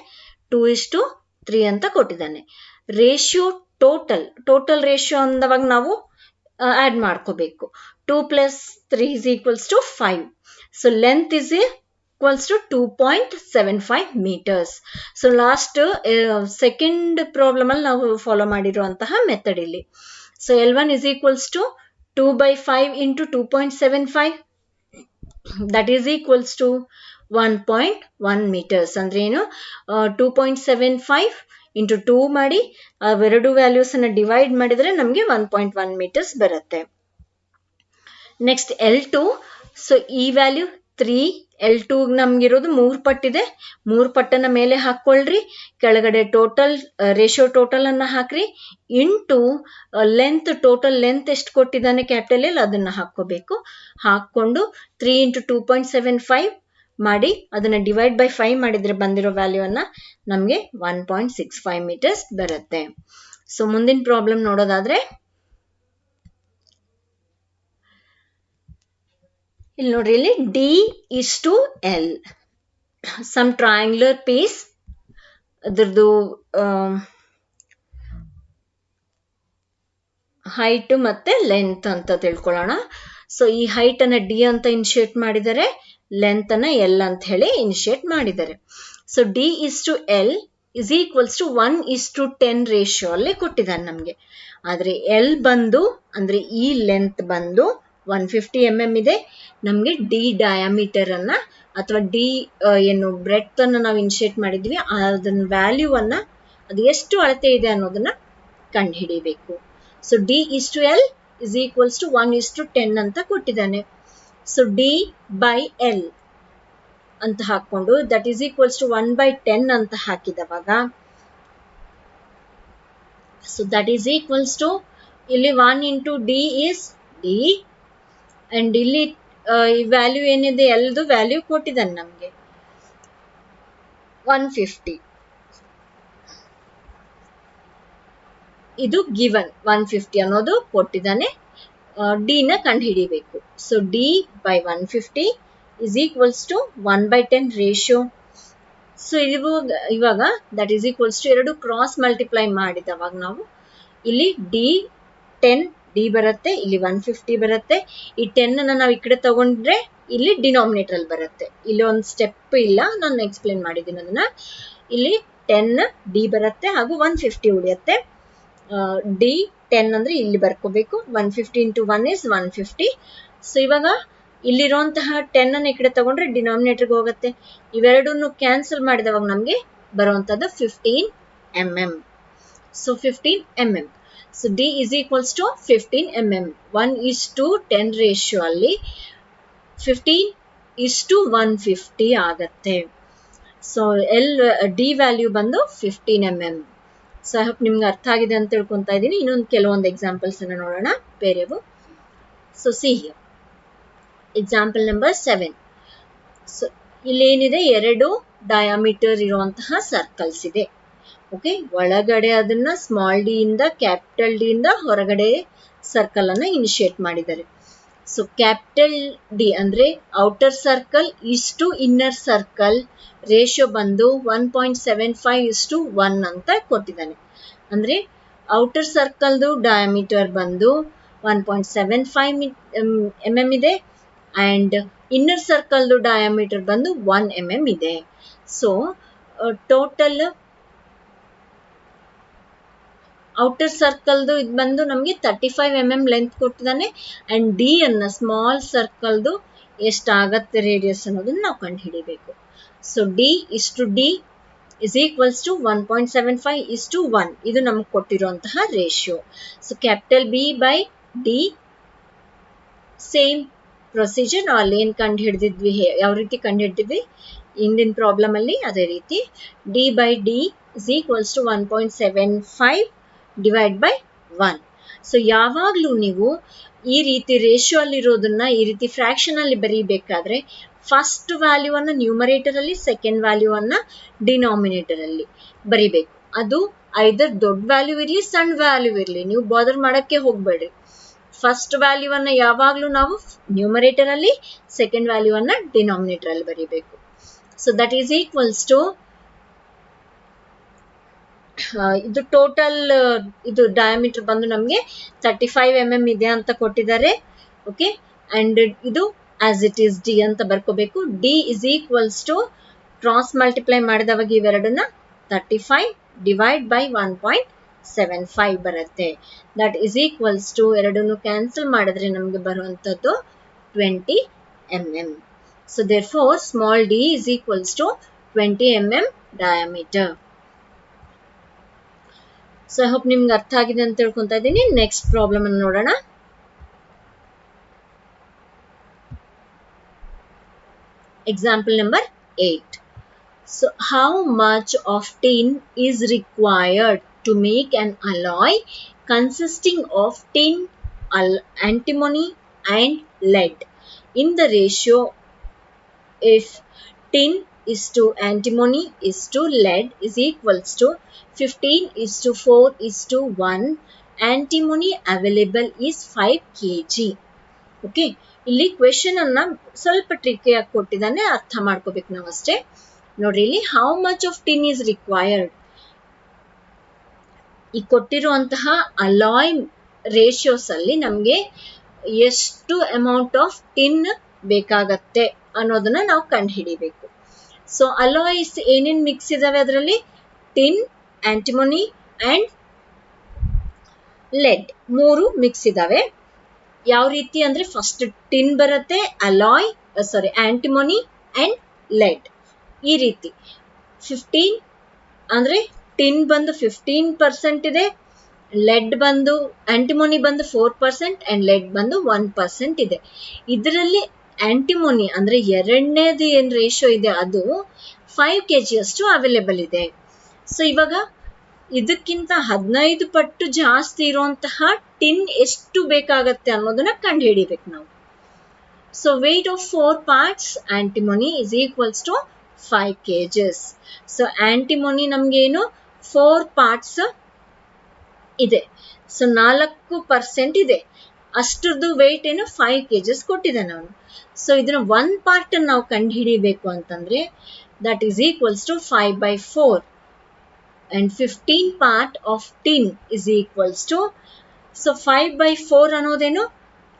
S1: 2:3 ಅಂತ ಕೊಟ್ಟಿದ್ದಾನೆ. ರೇಷಿಯೋ ಟೋಟಲ್ ರೇಷಿಯೋ ಅಂದವಾಗ ನಾವು ಆಡ್ ಮಾಡ್ಕೋಬೇಕು. 2 + 3 = 5. So length is equals to 2.75 meters. So last second problem ಅಲ್ಲಿ ನಾವು ಫಾಲೋ ಮಾಡಿರುವಂತಹ ಮೆಥಡ್ ಇಲ್ಲಿ. So L1 is equals to 2 by 5 into 2.75, that is equals to 1.1 meters. ಅಂದ್ರೆ ಏನು 2.75 into 2 ಮಾಡಿ ಅವೆರಡು ವ್ಯಾಲ್ಯೂಸ್ ಅನ್ನ ಡಿವೈಡ್ ಮಾಡಿದ್ರೆ ನಮಗೆ 1.1 ಮೀಟರ್ಸ್ ಬರುತ್ತೆ. ನೆಕ್ಸ್ಟ್ L2, ಸೊ ಈ ವ್ಯಾಲ್ಯೂ 3, L2 ನಮ್ಗಿರೋದು 3 ಪಟ್ಟಿದೆ, 3 ಪಟ್ಟನ ಮೇಲೆ ಹಾಕೊಳ್ರಿ, ಕೆಳಗಡೆ ಟೋಟಲ್ ರೇಷಿಯೋ ಟೋಟಲ್ ಅನ್ನ ಹಾಕ್ರಿ, ಇಂಟು ಲೆಂತ್, ಟೋಟಲ್ ಲೆಂತ್ ಎಷ್ಟು ಕೊಟ್ಟಿದ್ದಾನೆ ಕ್ಯಾಪಿಟಲ್ ಎಲ್ ಅದನ್ನ ಹಾಕೋಬೇಕು. ಹಾಕೊಂಡು 3 into 2.75 ಮಾಡಿ ಅದನ್ನ ಡಿವೈಡ್ ಬೈ 5 ಮಾಡಿದ್ರೆ ಬಂದಿರೋ ವ್ಯಾಲ್ಯೂ ಅನ್ನ ನಮ್ಗೆ 1.65 ಮೀಟರ್ಸ್ ಬರುತ್ತೆ. ಸೊ ಮುಂದಿನ ಪ್ರಾಬ್ಲಮ್ ನೋಡೋದಾದ್ರೆ, ಇಲ್ಲಿ ನೋಡ್ರಿ, ಇಲ್ಲಿ D is to L, some triangular piece, ಅದ್ರದ್ದು ಹೈಟ್ ಮತ್ತೆ ಲೆಂತ್ ಅಂತ ತಿಳ್ಕೊಳ್ಳೋಣ. ಸೊ ಈ ಹೈಟ್ ಅನ್ನ D ಅಂತ ಇನಿಷಿಯೇಟ್ ಮಾಡಿದರೆ, ಲೆಂತ್ ಅನ್ನ L ಅಂತ ಹೇಳಿ ಇನಿಷಿಯೇಟ್ ಮಾಡಿದ್ದಾರೆ. So D is to L is equals to 1:10 ratio ಅಲ್ಲಿ ಕೊಟ್ಟಿದ್ದಾನೆ ನಮ್ಗೆ. ಆದ್ರೆ L ಬಂದು ಅಂದ್ರೆ ಈ ಲೆಂತ್ ಬಂದು 150 mm ಇದೆ. ನಮ್ಗೆ D ಡಯಾಮೀಟರ್ ಅನ್ನ ಅಥವಾ D ಏನು ಬ್ರೆಡ್ತ್ ಅನ್ನ ನಾವು ಇನಿಷಿಯೇಟ್ ಮಾಡಿದ್ವಿ, ಅದನ್ನ ವ್ಯಾಲ್ಯೂ ಅನ್ನ ಅದು ಎಷ್ಟು ಅಳತೆ ಇದೆ ಅನ್ನೋದನ್ನ ಕಂಡು ಹಿಡಿಬೇಕು. So D is to L is equals to 1:10 ಅಂತ ಕೊಟ್ಟಿದ್ದಾನೆ. ಸೊ D by L ಅಂತ ಹಾಕೊಂಡು ದಟ್ ಈಸ್ ಈಕ್ವಲ್ಸ್ ಟು 1/10 ಅಂತ ಹಾಕಿದವಾಗ, so that is equals to ಇಲ್ಲಿ 1 into D is D, and ಇಲ್ಲಿ ಈ ವ್ಯಾಲ್ಯೂ ಏನಿದೆ ಎಲ್ದು ವ್ಯಾಲ್ಯೂ ಕೊಟ್ಟಿದ್ದಾನೆ ನಮ್ಗೆ 150. ಇದು ಗಿವನ್ 150 ಅನ್ನೋದು ಕೊಟ್ಟಿದ್ದಾನೆ. ಡಿ ನ ಕಂಡು ಹಿಡಿಬೇಕು. So D by 150 is equals to 1/10 ratio. So ಇವಾಗ ದಟ್ ಈಸ್ ಈಕ್ವಲ್ಸ್ ಟು ಎರಡು ಕ್ರಾಸ್ ಮಲ್ಟಿಪ್ಲೈ ಮಾಡಿದವಾಗ ನಾವು ಇಲ್ಲಿ D ಬರುತ್ತೆ, ಇಲ್ಲಿ 150 ಬರುತ್ತೆ. ಈ 10 ಅನ್ನ ನಾವು ಈ ಕಡೆ ತಗೊಂಡ್ರೆ ಇಲ್ಲಿ ಡಿನಾಮಿನೇಟರ್ ಅಲ್ಲಿ ಬರುತ್ತೆ. ಇಲ್ಲಿ ಒಂದು ಸ್ಟೆಪ್ ಇಲ್ಲ, ನಾನು ಎಕ್ಸ್ಪ್ಲೇನ್ ಮಾಡಿದ್ದೀನಿ ಅದನ್ನ. ಇಲ್ಲಿ 10 D ಬರುತ್ತೆ ಹಾಗೂ 150 ಉಳಿಯುತ್ತೆ. D 10 ಅಂದ್ರೆ ಇಲ್ಲಿ ಬರ್ಕೋಬೇಕು. 150 into 1 is 150. ಸೊ ಇವಾಗ ಇಲ್ಲಿರುವಂತಹ 10 ಅನ್ನ ಈ ಕಡೆ ತಗೊಂಡ್ರೆ ಡಿನಾಮಿನೇಟರ್ಗೆ ಹೋಗುತ್ತೆ. ಇವೆರಡನ್ನು ಕ್ಯಾನ್ಸಲ್ ಮಾಡಿದವಾಗ ನಮ್ಗೆ ಬರುವಂತದ್ದು 15 mm. So 15 mm. So D is equals to 15 mm. 1:10 ratio ಅಲ್ಲಿ 15:150 ಆಗತ್ತೆ. ಸೊ D ವ್ಯಾಲ್ಯೂ ಬಂದು 15 mm. ಸೊ ಐ ಹೋಪ್ ನಿಮ್ಗೆ ಅರ್ಥ ಆಗಿದೆ ಅಂತ ತಿಳ್ಕೊಂತಾ ಇದ್ದೀನಿ. ಇನ್ನೊಂದು ಕೆಲವೊಂದು ಎಕ್ಸಾಂಪಲ್ಸ್ ಅನ್ನ ನೋಡೋಣ ಬೇರೆವು. So see here example number 7. So ಇಲ್ಲೇನಿದೆ, ಎರಡು ಡಯಾಮೀಟರ್ ಇರುವಂತಹ ಸರ್ಕಲ್ಸ್ ಇದೆ. ಓಕೆ, ಒಳಗಡೆ ಅದನ್ನ ಸ್ಮಾಲ್ ಡಿ ಇಂದ ಕ್ಯಾಪಿಟಲ್ ಡಿ ಇಂದ ಹೊರಗಡೆ ಸರ್ಕಲ್ ಅನ್ನ ಇನಿಷಿಯೇಟ್ ಮಾಡಿದ್ದಾರೆ. ಸೊ ಕ್ಯಾಪಿಟಲ್ ಡಿ ಅಂದ್ರೆ ಔಟರ್ ಸರ್ಕಲ್ ಇಷ್ಟು ಇನ್ನರ್ ಸರ್ಕಲ್ ರೇಷಿಯೋ ಬಂದು 1.75:1 ಅಂತ ಕೊಟ್ಟಿದ್ದಾನೆ. ಅಂದ್ರೆ ಔಟರ್ ಸರ್ಕಲ್ದು ಡಯಾಮೀಟರ್ ಬಂದು 1.75 mm ಇದೆ, ಅಂಡ್ ಇನ್ನರ್ ಸರ್ಕಲ್ದು ಡಯಾಮೀಟರ್ ಬಂದು 1 mm ಇದೆ. ಸೊ ಟೋಟಲ್ ಔಟರ್ ಸರ್ಕಲ್ದು ಇದು ಬಂದು ನಮಗೆ 35 mm ಲೆಂತ್ ಕೊಟ್ಟಿದ್ದಾನೆ. ಅಂಡ್ ಡಿ ಅನ್ನ ಸ್ಮಾಲ್ ಸರ್ಕಲ್ದು ಎಷ್ಟಾಗತ್ತೆ ರೇಡಿಯಸ್ ಅನ್ನೋದನ್ನ ನಾವು ಕಂಡು ಹಿಡಿಬೇಕು. So D is to D is equals to 1.75:1. ಇದು ನಮ್ಗೆ ಕೊಟ್ಟಿರುವಂತಹ ratio. So capital B by D same procedure ನಾವು ಅಲ್ಲಿ ಏನ್ ಕಂಡು ಹಿಡಿದಿದ್ವಿ, ಯಾವ ರೀತಿ ಕಂಡು ಹಿಡಿದಿದ್ವಿ ಇಂದಿನ ಪ್ರಾಬ್ಲಮ್ ಅಲ್ಲಿ, ಅದೇ ರೀತಿ D by D is equals to 1.75 divide by 1. So ಯಾವಾಗ್ಲೂ ನೀವು ಈ ರೀತಿ ರೇಷಿಯೋ ಅಲ್ಲಿ ಇರೋದನ್ನ ಈ ರೀತಿ ಫ್ರಾಕ್ಷನ್ ಅಲ್ಲಿ ಬರೀಬೇಕಾದ್ರೆ ಫಸ್ಟ್ ವ್ಯಾಲ್ಯೂ ಅನ್ನ ನ್ಯೂಮರೇಟರ್ ಅಲ್ಲಿ, ಸೆಕೆಂಡ್ ವ್ಯಾಲ್ಯೂ ಅನ್ನ ಡಿನಾಮಿನೇಟರ್ ಅಲ್ಲಿ ಬರಿಬೇಕು. ಅದು ಐದರ್ ದೊಡ್ಡ ವ್ಯಾಲ್ಯೂ ಇರ್ಲಿ ಸಣ್ಣ ವ್ಯಾಲ್ಯೂ ಇರ್ಲಿ, ನೀವು ಬಾದರ್ ಮಾಡಕ್ಕೆ ಹೋಗ್ಬೇಡ್ರಿ. ಫಸ್ಟ್ ವ್ಯಾಲ್ಯೂ ಅನ್ನ ಯಾವಾಗ್ಲೂ ನಾವು ನ್ಯೂಮರೇಟರ್ ಅಲ್ಲಿ, ಸೆಕೆಂಡ್ ವ್ಯಾಲ್ಯೂ ಅನ್ನ ಡಿನಾಮಿನೇಟರ್ ಅಲ್ಲಿ ಬರಿಬೇಕು. So that is equals to ಇದು ಟೋಟಲ್ ಇದು ಡಯಾಮೀಟರ್ ಬಂದು ನಮ್ಗೆ 35 mm ಇದೆ ಅಂತ ಕೊಟ್ಟಿದ್ದಾರೆ. ಓಕೆ, ಅಂಡ್ ಇದು ಆಸ್ ಇಟ್ ಈಸ್ D ಅಂತ ಬರ್ಕೋಬೇಕು. D is equals to cross multiply ಮಾಡಿದವಾಗ ಇವೆರಡನ್ನ 35 ಡಿವೈಡ್ ಬೈ 1.75 0.75 ಬರುತ್ತೆ. ದಟ್ ಈಸ್ ಈಕ್ವಲ್ಸ್ ಟು ಎರಡನ್ನು ಕ್ಯಾನ್ಸಲ್ ಮಾಡಿದ್ರೆ ನಮಗೆ ಬರುವಂಥದ್ದು 20 mm. So therefore small d is equals to 20 mm diameter. So I hope ನಿಮ್ಗೆ ಅರ್ಥ ಆಗಿದೆ ಅಂತ ತಿಳ್ಕೊಂತ ಇದ್ದೀನಿ. ನೆಕ್ಸ್ಟ್ ಪ್ರಾಬ್ಲಮ್ ಅನ್ನು ನೋಡೋಣ. Example number 8. So how much of tin is required to make an alloy consisting of tin, antimony and lead in the ratio if tin is to antimony is to lead is equals to 15:4:1. Antimony available is 5 kg. Okay, ಇಲ್ಲಿ question ಅನ್ನ ಸ್ವಲ್ಪ tricky ಆಗಿ ಕೊಟ್ಟಿದ್ದಾನೆ, ಅರ್ಥ ಮಾಡ್ಕೋಬೇಕು ನಾವು ಅಷ್ಟೇ. ನೋಡ್ರಿ, ಇಲ್ಲಿ how much of tin is required, ಈ ಕೊಟ್ಟಿರುವಂತಹ ಅಲಾಯ್ ರೇಷಿಯೋಸ್ ಅಲ್ಲಿ ನಮ್ಗೆ ಎಷ್ಟು ಅಮೌಂಟ್ ಆಫ್ ಟಿನ್ ಬೇಕಾಗತ್ತೆ ಅನ್ನೋದನ್ನ ನಾವು ಕಂಡು ಹಿಡಿಬೇಕು. ಸೊ ಅಲಾಯ್ಸ್ ಏನೇನ್ ಮಿಕ್ಸ್ ಇದಾವೆ ಅದರಲ್ಲಿ? ಟಿನ್, ಆಂಟಿಮೋನಿ ಅಂಡ್ ಲೆಡ್, ಮೂರು ಮಿಕ್ಸ್ ಇದಾವೆ. ಯಾವ ರೀತಿ ಅಂದ್ರೆ ಫಸ್ಟ್ ಟಿನ್ ಬರುತ್ತೆ, ಆಂಟಿಮೋನಿ ಅಂಡ್ ಲೆಡ್, ಈ ರೀತಿ 15 ಅಂದ್ರೆ ಟಿನ್ ಬಂದು 15% ಇದೆ, ಲೆಡ್ ಬಂದು ಆಂಟಿಮೋನಿ ಬಂದು 4% ಅಂಡ್ ಲೆಡ್ ಬಂದು 1% ಇದೆ. ಇದರಲ್ಲಿ ಆಂಟಿಮೋನಿ ಅಂದ್ರೆ ಎರಡನೇದು ಏನ್ ರೇಷಿಯೋ ಇದೆ ಅದು 5 kg ಅಷ್ಟು ಅವೈಲೇಬಲ್ ಇದೆ. ಸೊ ಇವಾಗ ಇದಕ್ಕಿಂತ 15 ಪಟ್ಟು ಜಾಸ್ತಿ ಇರುವಂತಹ ಟಿನ್ ಎಷ್ಟು ಬೇಕಾಗತ್ತೆ ಅನ್ನೋದನ್ನ ಕಂಡು ಹಿಡಿಬೇಕು ನಾವು. So weight of 4 parts antimony is equals to 5 kg. So antimony ನಮ್ಗೆ ಏನು 4 parts ಇದೆ, ಸೊ 4% ಇದೆ, ಅಷ್ಟರದ್ದು ವೇಟ್ ಏನು 5 kg ಕೊಟ್ಟಿದೆ ನಾನು. ಸೊ ಇದನ್ನ 1 part ನಾವು ಕಂಡು ಹಿಡಿಬೇಕು ಅಂತಂದ್ರೆ that is equals to 5/4 and 15 part of tin is equals to, so 5/4 ಅನ್ನೋದೇನು,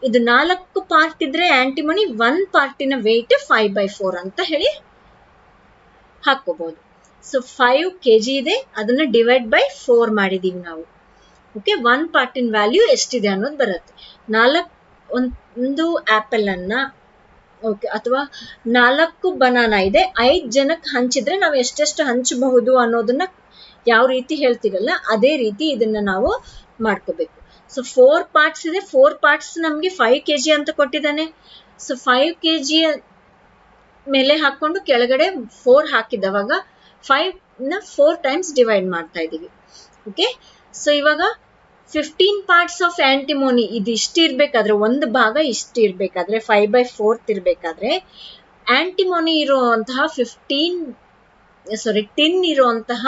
S1: ಇದು 4 ಪಾರ್ಟ್ ಇದ್ರೆ ಆಂಟಿಮೋನಿ 1 ಪಾರ್ಟಿನ ವೇಟ್ 5/4 ಅಂತ ಹೇಳಿ ಹಾಕೋಬಹುದು. ಸೊ 5 kg ಇದೆ, ಅದನ್ನ ಡಿವೈಡ್ ಬೈ 4 ಮಾಡಿದೀವಿ ನಾವು. ಓಕೆ, 1 ಪಾರ್ಟಿನ ವ್ಯಾಲ್ಯೂ ಎಷ್ಟಿದೆ ಅನ್ನೋದು ಬರುತ್ತೆ. ಒಂದು ಆಪಲ್ ಅನ್ನ ಓಕೆ ಅಥವಾ 4 ಬನಾನಾ ಇದೆ, 5 ಜನಕ್ಕೆ ಹಂಚಿದ್ರೆ ನಾವು ಎಷ್ಟೆಷ್ಟು ಹಂಚಬಹುದು ಅನ್ನೋದನ್ನ ಯಾವ ರೀತಿ ಹೇಳ್ತಿರಲ್ಲ ಅದೇ ರೀತಿ ಇದನ್ನ ನಾವು ಮಾಡ್ಕೋಬೇಕು. ಸೊ 4 ಪಾರ್ಟ್ಸ್ ಇದೆ, 4 ಪಾರ್ಟ್ಸ್ ನಮ್ಗೆ 5 kg ಅಂತ ಕೊಟ್ಟಿದ್ದಾನೆ. ಸೊ 5 kg ಮೇಲೆ ಹಾಕೊಂಡು ಕೆಳಗಡೆ 4 ಹಾಕಿದವಾಗ 5 ನ 4 ಟೈಮ್ಸ್ ಡಿವೈಡ್ ಮಾಡ್ತಾ ಇದೀವಿ. ಓಕೆ, ಸೊ ಇವಾಗ 15 parts ಆಫ್ ಆಂಟಿಮೋನಿ ಇದು ಇಷ್ಟು ಇರ್ಬೇಕಾದ್ರೆ, ಒಂದು ಭಾಗ ಇಷ್ಟು ಇರ್ಬೇಕಾದ್ರೆ 5/4 ಇರ್ಬೇಕಾದ್ರೆ ಆಂಟಿಮೋನಿ ಇರುವಂತಹ ಟಿನ್ ಇರುವಂತಹ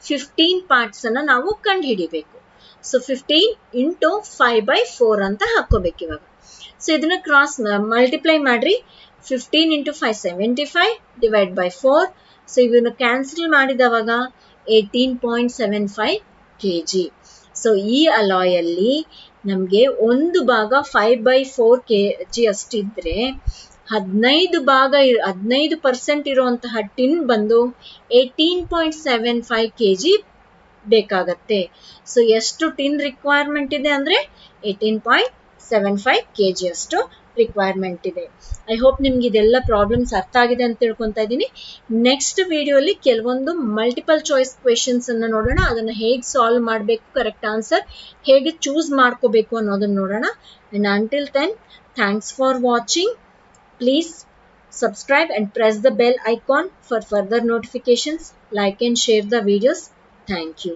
S1: 15 parts ಅನ್ನ ನಾವು ಕಂಡು ಹಿಡಿಬೇಕು. ಸೊ 15 into 5/4 ಅಂತ ಹಾಕೋಬೇಕು ಇವಾಗ. ಸೊ ಇದನ್ನ ಕ್ರಾಸ್ ಮಲ್ಟಿಪ್ಲೈ ಮಾಡ್ರಿ, 15 into 5 75 ಡಿವೈಡ್ ಬೈ 4. ಸೊ ಇವನ್ನ ಕ್ಯಾನ್ಸಲ್ ಮಾಡಿದವಾಗ 18.75 kg. ಸೊ ಈ ಅಲಾಯ್ ಅಲ್ಲಿ ನಮ್ಗೆ ಒಂದು ಭಾಗ 5/4 kg ಅಷ್ಟಿದ್ರೆ 15% ಇರುವಂತಹ ಟಿನ್ ಬಂದು 18.75 kg ಬೇಕಾಗತ್ತೆ. ಸೊ ಎಷ್ಟು ಟಿನ್ ರಿಕ್ವೈರ್ಮೆಂಟ್ ಇದೆ ಅಂದ್ರೆ 18.75 kg ಅಷ್ಟು ರಿಕ್ವೈರ್ಮೆಂಟ್ ಇದೆ. ಐ ಹೋಪ್ ನಿಮ್ಗೆ ಇದೆಲ್ಲ ಪ್ರಾಬ್ಲಮ್ಸ್ ಅರ್ಥ ಆಗಿದೆ ಅಂತ ತಿಳ್ಕೊಂತ ಇದ್ದೀನಿ. ನೆಕ್ಸ್ಟ್ ವಿಡಿಯೋಲಿ ಕೆಲವೊಂದು ಮಲ್ಟಿಪಲ್ ಚಾಯ್ಸ್ ಕ್ವೆಶನ್ಸ್ ಅನ್ನ ನೋಡೋಣ, ಅದನ್ನ ಹೇಗೆ ಸಾಲ್ವ್ ಮಾಡಬೇಕು, ಕರೆಕ್ಟ್ ಆನ್ಸರ್ ಹೇಗೆ ಚೂಸ್ ಮಾಡ್ಕೋಬೇಕು ಅನ್ನೋದನ್ನ ನೋಡೋಣ. And until then, thanks for watching. Please subscribe and press the bell icon for further notifications. Like and share the videos. Thank you.